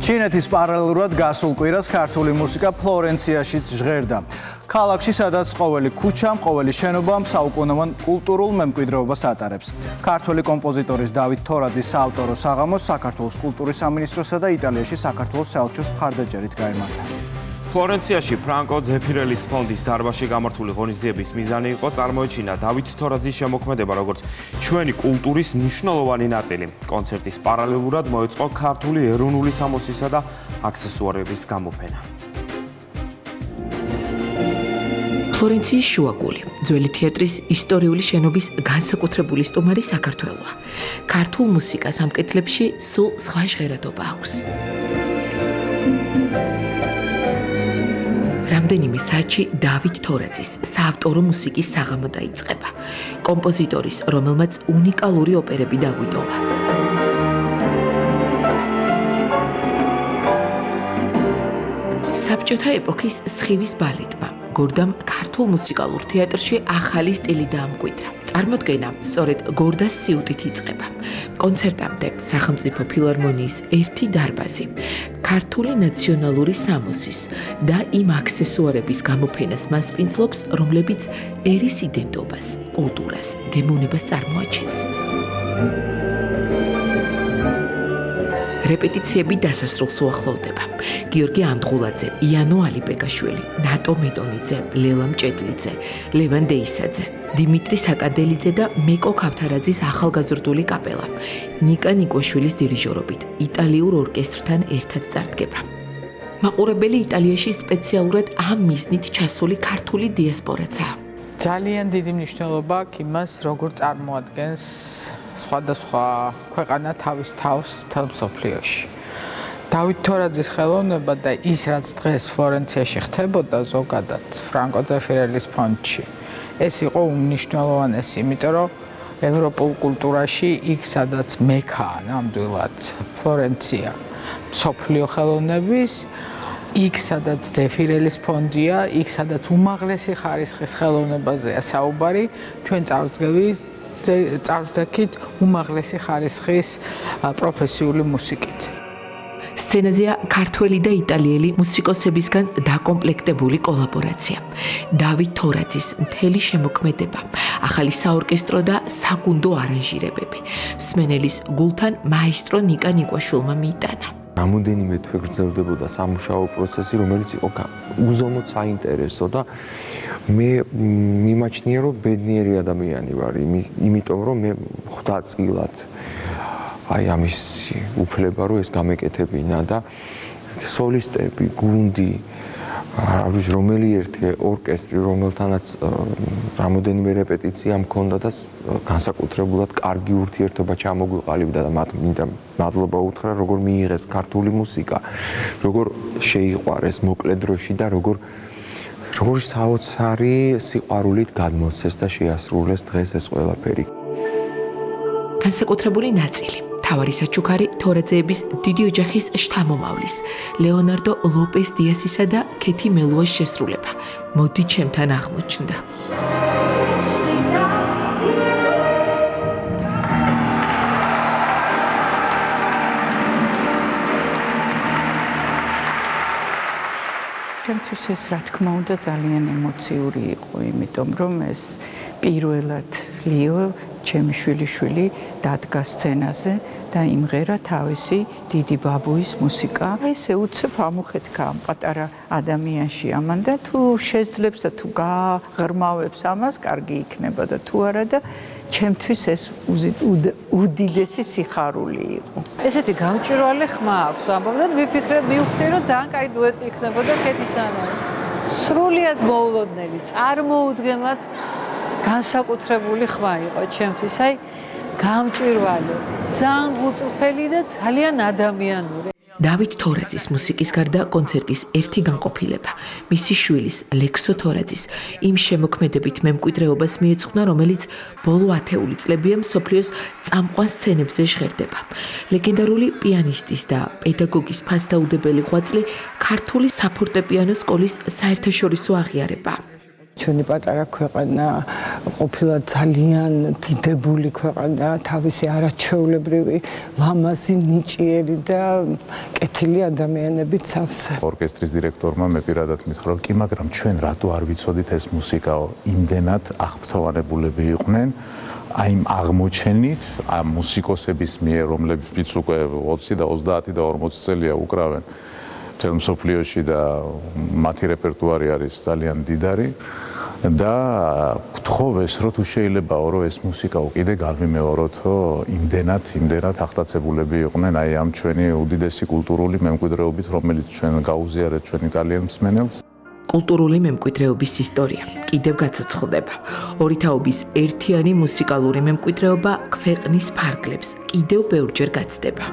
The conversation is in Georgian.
ჩინეთის პარალელურად გასულ კვირას ქართული მუსიკა ფლორენციაში ჟღერდა. ქალაქში, სადაც ყოველი ქუჩამ, ყოველი შენობამ საუკუნოვან კულტურულ მემკვიდრეობას ატარებს. ქართული კომპოზიტორის დავით თორაძის საავტორო საღამოს საქართველოს კულტურის სამინისტროსა და იტალიაში საქართველოს საელჩოს მხარდაჭერით გაიმართა. ფლორენციაში ფრანკო ზეფირელის ფონდის დარბაზში გამართული ღონისძიების მიზანი იყო წარმოეჩინა დავით თორაძის შემოქმედება, როგორც ჩვენი კულტურის მნიშვნელოვანი ნაწილი. კონცერტის პარალელურად მოეწყო ქართული ეროვნული სამოსისა და აქსესუარების გამოფენა. ფლორენციის შუაგული, ძველი თეატრის ისტორიული შენობის განსაკუთრებული სტუმარი საქართველოა. ქართულ მუსიკას ამ კეთლებში სულ სხვა ჟღერადობა აქვს. რამდენიმე საათში დავით თორაძის საავტორო მუსიკის საღამო დაიწყება. კომპოზიტორის, რომელმაც უნიკალური ოპერები დაგვიტოვა. საბჭოთა ეპოქის სხივის ბალეტმა გორდამ ქართულ მუსიკალურ თეატრში ახალი სტილი დაამკვიდრა. წარმოდგენა სწორედ გორდას სიუტით იწყება. კონცერტამდე სახელმწიფო ფილარმონიის ერთი დარბაზი, ქართული ნაციონალური სამოსის და იმ აქსესუარების გამოფენას მასპინძლობს, რომლებიც ერის იდენტობას, კულტურას, გემოვნებას წარმოაჩენს. რეპეტიციები დასასრულს უახლოვდება. გიორგი ანდღულაძე, იანო ალიბეგაშვილი, ნატო მეტონიძე, ლელა მჭედლიძე, ლევან დეისაძე, დიმიტრი საკადელიძე და მეკო ქავთარაძის ახალგაზრდული კაპელა, ნიკა ნიკვაშვილის დირიჟორობით იტალიურ ორკესტრთან ერთად წარდგება. მაყურებელი იტალიაში სპეციალურად ამ მიზნით ჩასული ქართული დიასპორაცაა. ძალიან დიდი მნიშვნელობა აქვს იმას, როგორ წარმოადგენს სხვადასხვა ქვეყანა თავის თავს მთელ მსოფლიოში. დავით თორაძის ხელოვნება და ის, რაც დღეს ფლორენციაში ხდებოდა ზოგადად ფრანკო ზეფირელის ფონდში, ეს იყო უმნიშვნელოვანესი, იმიტომ რომ ევროპულ კულტურაში იქ, სადაც მექაა ნამდვილად ფლორენცია მსოფლიო ხელოვნების, იქ, სადაც ზეფირელის ფონდია, იქ, სადაც უმაღლესი ხარისხის ხელოვნებაზეა საუბარი, ჩვენ წავსდექით უმაღლესი ხარისხის პროფესიული მუსიკით. სცენაზეა ქართველი და იტალიელი მუსიკოსებისგან დაკომპლექტებული კოლაბორაცია. დავით თორაძის მთელი შემოქმედება, ახალი საორკესტრო და საგუნდო არანჟირებები. მსმენელის გულთან მაესტრო ნიკა ნიკვაშვილმა მიიტანა. რამოდენიმე თვე გრძელდებოდა სამუშაო პროცესი, რომელიც იყო უზომოდ საინტერესო და მე მიმაჩნია, რომ ბედნიერი ადამიანი ვარ, იმიტომ რომ მე ხვდა წილად აი ამის უფლება, რომ ეს გამეკეთებინა და სოლისტები, გუნდი, რომელი ერთი ორკესტრი, რომელთანაც რამოდენიმე რეპეტიცია მქონდა და განსაკუთრებულად კარგი ურთიერთობა ჩამოგვიყალიბდა და მათ მინდა მადლობა უთხრა, როგორ მიიღეს ქართული მუსიკა, როგორ შეიყვარეს მოკლე დროში და როგორ საოცარი სიყვარულით გადმოსცეს და შეასრულეს დღეს ეს ყველაფერი. განსაკუთრებული ნაწილი თავარი საჩუქარი თორაძეების დიდი ოჯახის შთამომავლის ლეონარდო ლოპეს დიასისა და ქეთი მელუას შესრულება. მოდი ჩემთან აღმოჩნდა. ჩემთვის ეს რა თქმა უნდა ძალიან ემოციური იყო, იმიტომ რომ ეს პირველად ლიო ჩემი შვილიშვილი დადგა სცენაზე და იმღერა თავისი დიდი ბაბუის მუსიკა. ესე უცებ ამუხეთქა ამ პატარა ადამიანში ამან და თუ შეძლებს და თუ გაღრმავებს ამას, კარგი იქნება და თუ არა და ჩემთვის ეს უდიდესი სიხარული იყო. ესეთი გამჭვირვალე ხმა აქვს ამბობ და მივხვდი რომ ძალიან კაი დუეტი იქნებოდა ქეთისანვე. სრულიად მოულოდნელი, წარმოუდგენლად განსაკუთრებული ხმა იყო ჩემთვის, აი გამჭვირვალე, ძალიან გულწრფელი და ძალიან ადამიანური. დავით თორაძის მუსიკის გარდა კონცერტის ერთი განყოფილება, მისი შვილის ლექსო თორაძის იმ შემოქმედებით მემკვიდრეობას მიეძღვნა, რომელიც ბოლო 10 წლებია მსოფლიოს წამყვან სცენებზე ჟღერდება. ლეგენდარული პიანისტის და პედაგოგის ფასდაუდებელი ღვაწლი ქართული საფორტეპიანო სკოლის საერთაშორისო აღიარება. ჩვენი პატარა ქვეყანა ყოფილა ძალიან დიდებული ქვეყანა, თავისი არაჩვეულებრივი, ლამაზი, ნიჭიერი და კეთილი ადამიანებით სავსე. ორკესტრის დირექტორმა მე პირადად მითხრა, კი, მაგრამ ჩვენ რატო არ ვიცოდით ეს მუსიკაო, იმდენად აღფრთოვანებულები იყვნენ აი ამ აღმოჩენით, ამ მუსიკოსების მიერ, რომლებიც უკვე 20 და 30 და 40 წელია უკრავენ მთელ მსოფლიოში და მათი რეპერტუარი არის ძალიან დიდარი და გთხოვეს, რომ თუ შეიძლებაო, რომ ეს მუსიკა კიდე გავიმეოროთო, იმდენად აღტაცებულები იყვნენ აი ამ ჩვენი უდიდესი კულტურული მემკვიდრეობით, რომელიც ჩვენ გაუზიარეთ ჩვენ იტალიელ მსმენელს. კულტურული მემკვიდრეობის ისტორია კიდევ გაცოცხლდება. ორი თაობის ერთიანი მუსიკალური მემკვიდრეობა ქვეყნის ფარგლებს კიდევ ბევრჯერ გაცდება.